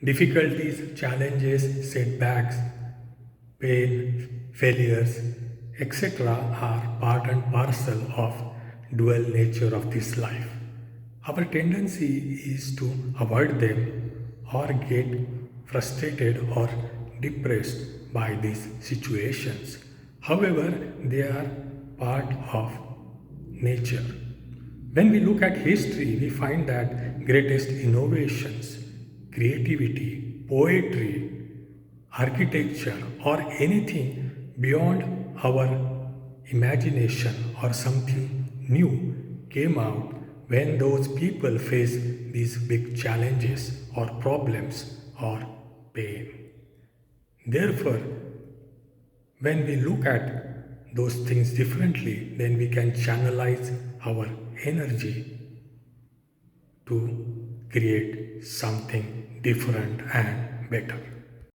Difficulties, challenges, setbacks, pain, failures, etc. are part and parcel of dual nature of this life. Our tendency is to avoid them or get frustrated or depressed by these situations. However, they are part of nature. When we look at history, we find that greatest innovations, creativity, poetry, architecture, or anything beyond our imagination or something new came out when those people faced these big challenges or problems or pain. Therefore, when we look at those things differently, then we can channelize our energy to create something different and better.